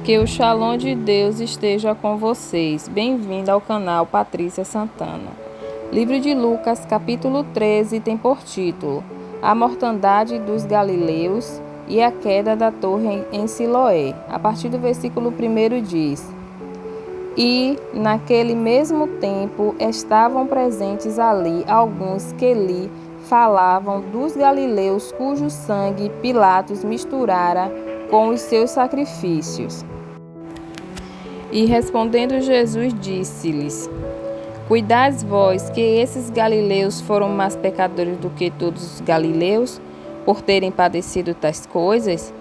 Que o Shalom de Deus esteja com vocês. Bem-vindo ao canal Patrícia Santana. Livro de Lucas, capítulo 13, tem por título A Mortandade dos Galileus e a Queda da Torre em Siloé. A partir do versículo 1 diz: E naquele mesmo tempo estavam presentes ali alguns que lhe falavam dos galileus cujo sangue Pilatos misturara com os seus sacrifícios. E respondendo Jesus disse-lhes: Cuidais vós que esses galileus foram mais pecadores do que todos os galileus, por terem padecido tais coisas?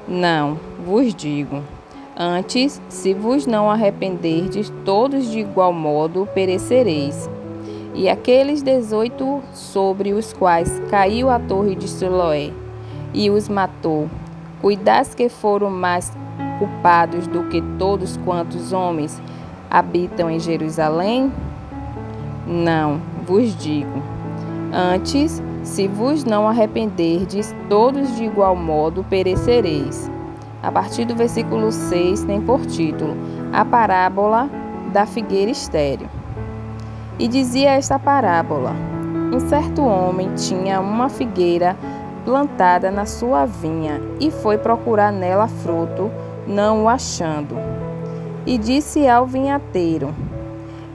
Não, vos digo. Antes, se vos não arrependerdes, todos de igual modo perecereis. E aqueles 18 sobre os quais caiu a torre de Siloé e os matou, cuidais que foram mais culpados do que todos quantos homens habitam em Jerusalém? Não, vos digo. Antes, se vos não arrependerdes, todos de igual modo perecereis. A partir do versículo 6 tem por título A Parábola da Figueira Estéril. E dizia esta parábola: Um certo homem tinha uma figueira plantada na sua vinha e foi procurar nela fruto, não o achando. E disse ao vinhateiro: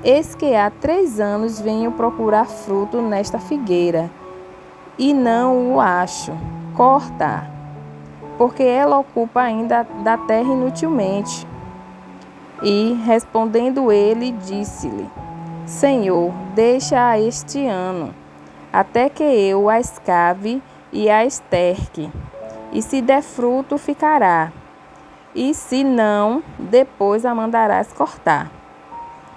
Eis que há 3 anos venho procurar fruto nesta figueira e não o acho. Corta-a, porque ela ocupa ainda da terra inutilmente. E, respondendo ele, disse-lhe: Senhor, deixa-a este ano, até que eu a escave e a esterque, e se der fruto, ficará, e se não, depois a mandarás cortar.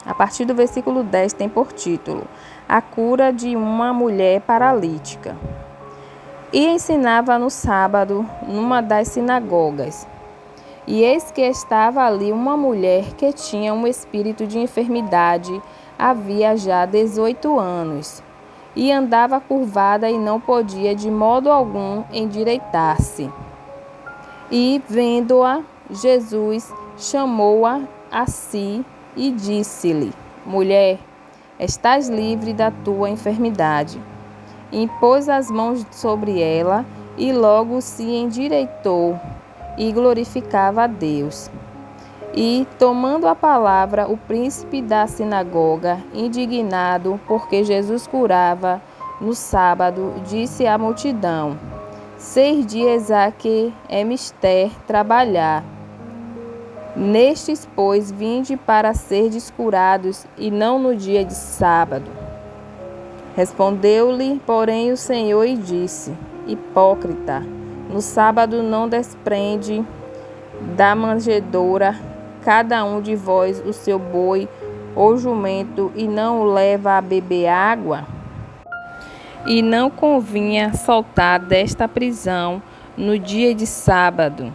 A partir do versículo 10 tem por título A Cura de uma Mulher Paralítica. E ensinava no sábado, numa das sinagogas. E eis que estava ali uma mulher que tinha um espírito de enfermidade, havia já 18 anos, e andava curvada e não podia de modo algum endireitar-se. E, vendo-a, Jesus chamou-a a si e disse-lhe: Mulher, estás livre da tua enfermidade. E impôs as mãos sobre ela, e logo se endireitou, e glorificava a Deus. E, tomando a palavra, o príncipe da sinagoga, indignado, porque Jesus curava no sábado, disse à multidão: 6 dias há que é mister trabalhar. Nestes, pois, vinde para serdes curados, e não no dia de sábado. Respondeu-lhe, porém, o Senhor e disse: Hipócrita, no sábado não desprende da manjedoura cada um de vós o seu boi ou jumento, e não o leva a beber água? E não convinha soltar desta prisão no dia de sábado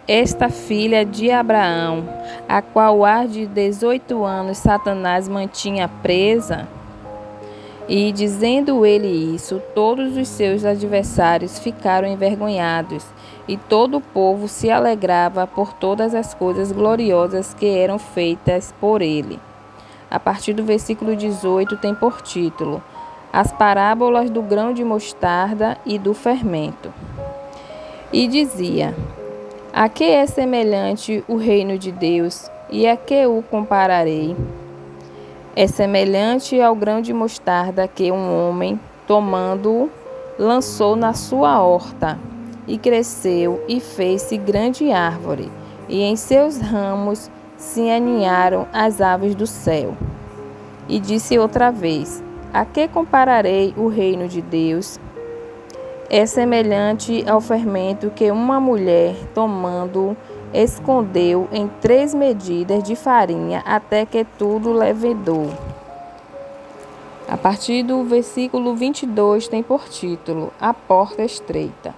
esta filha de Abraão, a qual há de 18 anos Satanás mantinha presa? E, dizendo ele isso, todos os seus adversários ficaram envergonhados, e todo o povo se alegrava por todas as coisas gloriosas que eram feitas por ele. A partir do versículo 18 tem por título As Parábolas do Grão de Mostarda e do Fermento. E dizia: A que é semelhante o reino de Deus, e a que o compararei? É semelhante ao grão de mostarda que um homem, tomando-o, lançou na sua horta, e cresceu e fez-se grande árvore, e em seus ramos se aninharam as aves do céu. E disse outra vez: A que compararei o reino de Deus? É semelhante ao fermento que uma mulher, tomando-o, escondeu em 3 medidas de farinha até que tudo levedou. A partir do versículo 22 tem por título A Porta Estreita.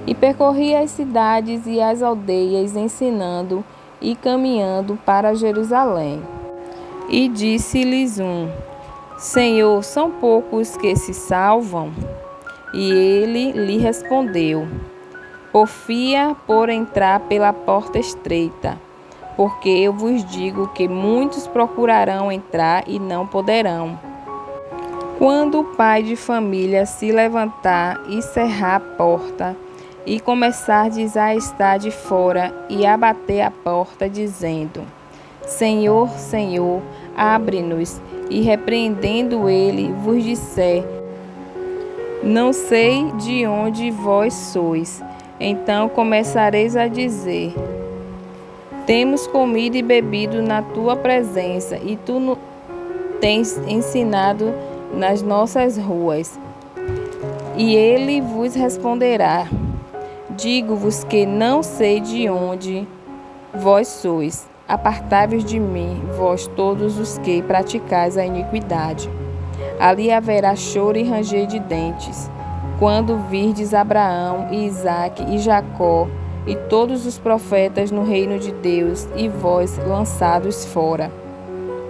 E percorria as cidades e as aldeias, ensinando e caminhando para Jerusalém. E disse-lhes um: Senhor, são poucos que se salvam? E ele lhe respondeu: Porfia por entrar pela porta estreita, porque eu vos digo que muitos procurarão entrar e não poderão. Quando o pai de família se levantar e cerrar a porta, e começardes a estar de fora e a bater a porta, dizendo: Senhor, Senhor, abre-nos, e repreendendo ele, vos disser: Não sei de onde vós sois. Então começareis a dizer: Temos comido e bebido na tua presença, e tu tens ensinado nas nossas ruas. E ele vos responderá: Digo-vos que não sei de onde vós sois. Apartai-vos de mim, vós todos os que praticais a iniquidade. Ali haverá choro e ranger de dentes, quando virdes Abraão e Isaque e Jacó e todos os profetas no reino de Deus, e vós lançados fora.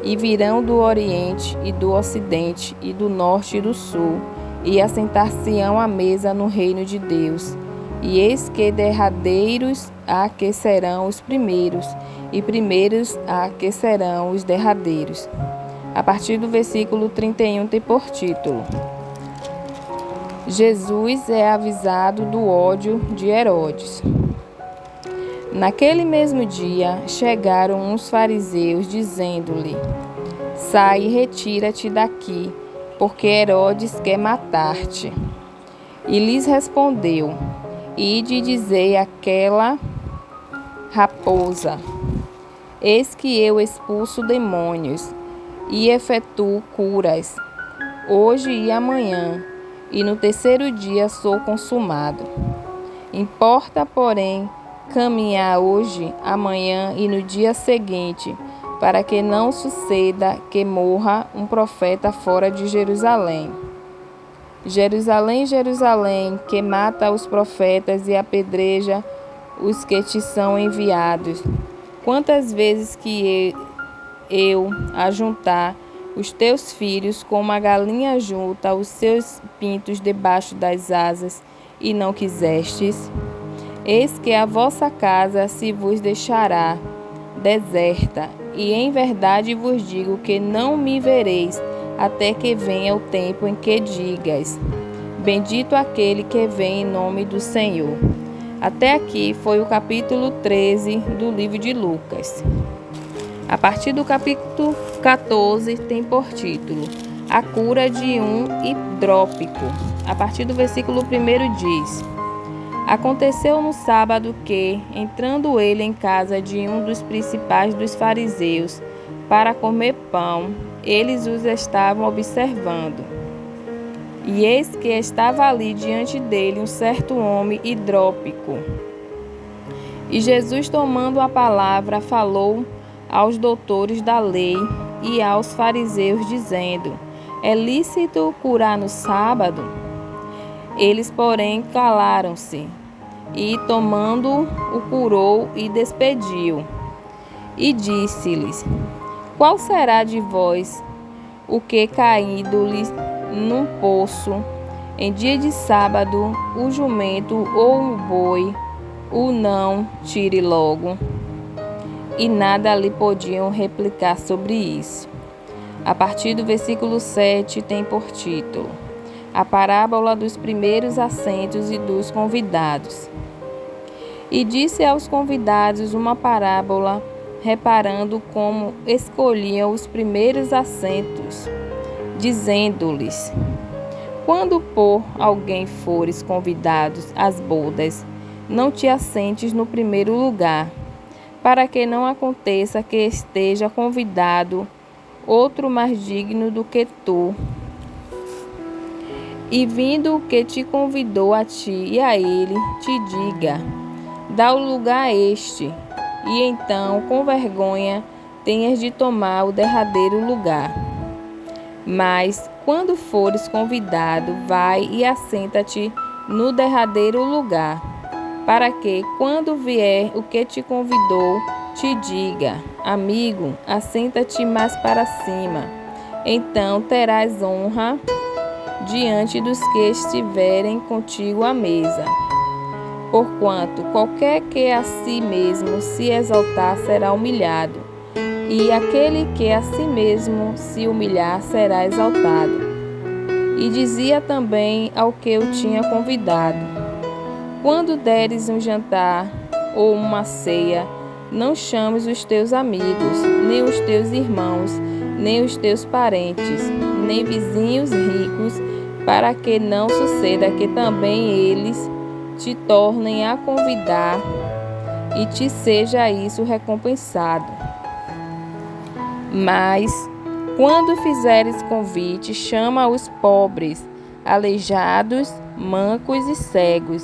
E virão do Oriente e do Ocidente e do Norte e do Sul, e assentar-se-ão à mesa no reino de Deus. E eis que derradeiros aquecerão os primeiros, e primeiros aquecerão os derradeiros. A partir do versículo 31 tem por título: Jesus é avisado do ódio de Herodes. Naquele mesmo dia chegaram uns fariseus, dizendo-lhe: Sai e retira-te daqui, porque Herodes quer matar-te. E lhes respondeu: Ide e dizei àquela raposa: Eis que eu expulso demônios e efetuo curas, hoje e amanhã, e no terceiro dia sou consumado. Importa, porém, caminhar hoje, amanhã e no dia seguinte, para que não suceda que morra um profeta fora de Jerusalém. Jerusalém, Jerusalém, que mata os profetas e apedreja os que te são enviados. Quantas vezes que eu ajuntar os teus filhos como a galinha junta os seus pintos debaixo das asas, e não quisestes? Eis que a vossa casa se vos deixará deserta, e em verdade vos digo que não me vereis, até que venha o tempo em que digas: Bendito aquele que vem em nome do Senhor. Até aqui foi o capítulo 13 do livro de Lucas. A partir do capítulo 14 tem por título A cura de um hidrópico. A partir do versículo 1 diz: Aconteceu no sábado que, entrando ele em casa de um dos principais dos fariseus para comer pão, eles os estavam observando. E eis que estava ali diante dele um certo homem hidrópico. E Jesus, tomando a palavra, falou aos doutores da lei e aos fariseus, dizendo: É lícito curar no sábado? Eles, porém, calaram-se, e tomando o curou e despediu. E disse-lhes: Qual será de vós o que, caído-lhes num poço, em dia de sábado, o jumento ou o boi o não tire logo? E nada lhe podiam replicar sobre isso. A partir do versículo 7 tem por título A parábola dos primeiros assentos e dos convidados. E disse aos convidados uma parábola, reparando como escolhiam os primeiros assentos, dizendo-lhes: Quando por alguém fores convidados às bodas, não te assentes no primeiro lugar, para que não aconteça que esteja convidado outro mais digno do que tu, e vindo o que te convidou a ti e a ele, te diga: Dá o lugar a este, e então, com vergonha, tenhas de tomar o derradeiro lugar. Mas, quando fores convidado, vai e assenta-te no derradeiro lugar, para que, quando vier o que te convidou, te diga: Amigo, assenta-te mais para cima. Então terás honra diante dos que estiverem contigo à mesa. Porquanto qualquer que a si mesmo se exaltar será humilhado, e aquele que a si mesmo se humilhar será exaltado. E dizia também ao que o tinha convidado: quando deres um jantar ou uma ceia, não chames os teus amigos, nem os teus irmãos, nem os teus parentes, nem vizinhos ricos, para que não suceda que também eles te tornem a convidar e te seja isso recompensado. Mas, quando fizeres convite, chama os pobres, aleijados, mancos e cegos,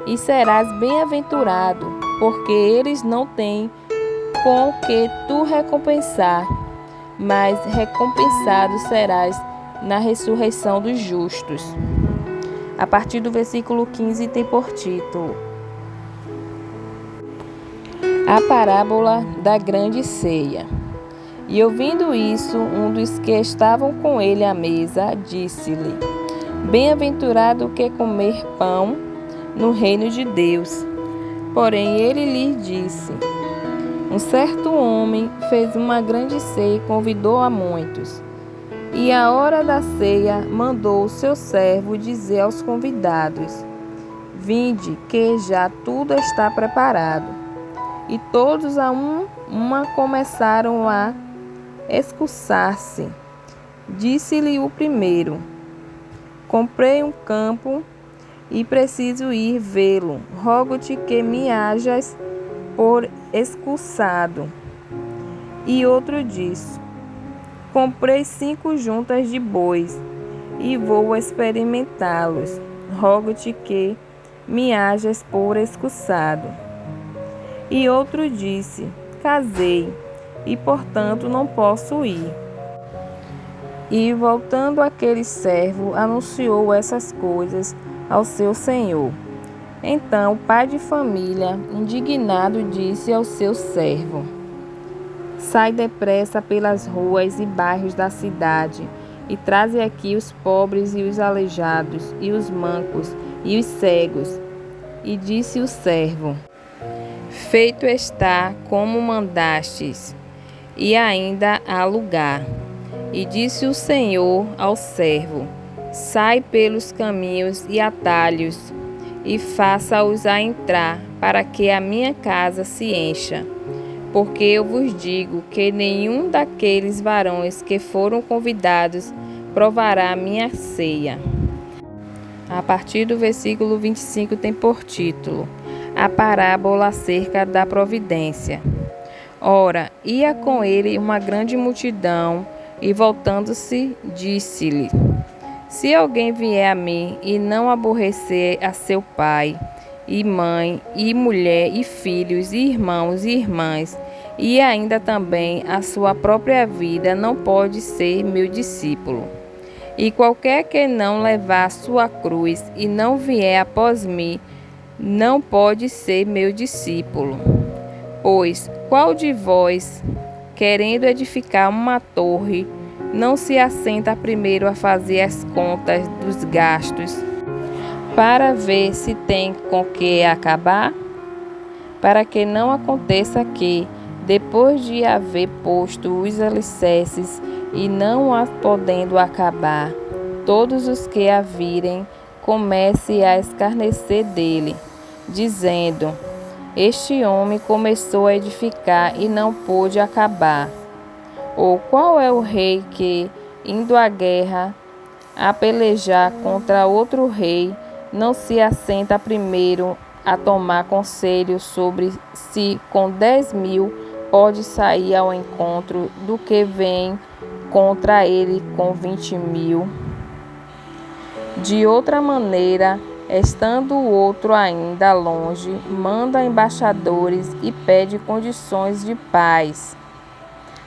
e serás bem-aventurado, porque eles não têm com que tu recompensar, mas recompensado serás na ressurreição dos justos. A partir do versículo 15 tem por título A parábola da grande ceia. E ouvindo isso, um dos que estavam com ele à mesa disse-lhe: bem-aventurado o que comer pão no reino de Deus. Porém ele lhe disse: um certo homem fez uma grande ceia e convidou a muitos. E à hora da ceia mandou o seu servo dizer aos convidados: vinde, que já tudo está preparado. E todos a uma começaram a excursar-se. Disse-lhe o primeiro: comprei um campo e preciso ir vê-lo. Rogo-te que me hajas por excursado. E outro disse: comprei 5 juntas de bois e vou experimentá-los. Rogo-te que me hajas por excursado. E outro disse: casei e, portanto, não posso ir. E, voltando aquele servo, anunciou essas coisas ao seu senhor. Então o pai de família, indignado, disse ao seu servo: sai depressa pelas ruas e bairros da cidade, e traze aqui os pobres e os aleijados, e os mancos e os cegos. E disse o servo: feito está como mandastes, e ainda há lugar. E disse o Senhor ao servo: sai pelos caminhos e atalhos, e faça-os a entrar, para que a minha casa se encha. Porque eu vos digo que nenhum daqueles varões que foram convidados provará a minha ceia. A partir do versículo 25 tem por título A parábola acerca da providência. Ora, ia com ele uma grande multidão, e voltando-se, disse-lhe: se alguém vier a mim e não aborrecer a seu pai, e mãe, e mulher, e filhos, e irmãos, e irmãs, e ainda também a sua própria vida, não pode ser meu discípulo. E qualquer que não levar a sua cruz e não vier após mim, não pode ser meu discípulo. Pois qual de vós, querendo edificar uma torre, não se assenta primeiro a fazer as contas dos gastos, para ver se tem com que acabar? Para que não aconteça que, depois de haver posto os alicerces e não a podendo acabar, todos os que a virem comecem a escarnecer dele, dizendo: este homem começou a edificar e não pôde acabar. Ou qual é o rei que, indo à guerra, a pelejar contra outro rei, não se assenta primeiro a tomar conselho sobre se com 10.000 pode sair ao encontro do que vem contra ele com 20.000? De outra maneira, estando o outro ainda longe, manda embaixadores e pede condições de paz.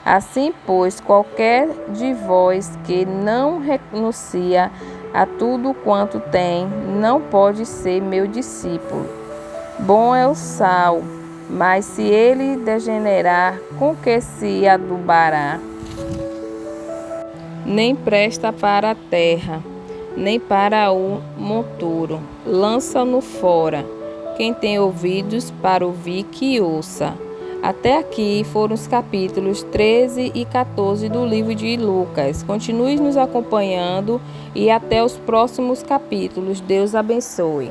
Assim, pois, qualquer de vós que não renuncia a tudo quanto tem, não pode ser meu discípulo. Bom é o sal, mas se ele degenerar, com que se adubará? Nem presta para a terra, nem para o monturo. Lança-no fora, Quem tem ouvidos para ouvir, que ouça. Até aqui foram os capítulos 13 e 14 do livro de Lucas. Continue nos acompanhando e até os próximos capítulos. Deus abençoe.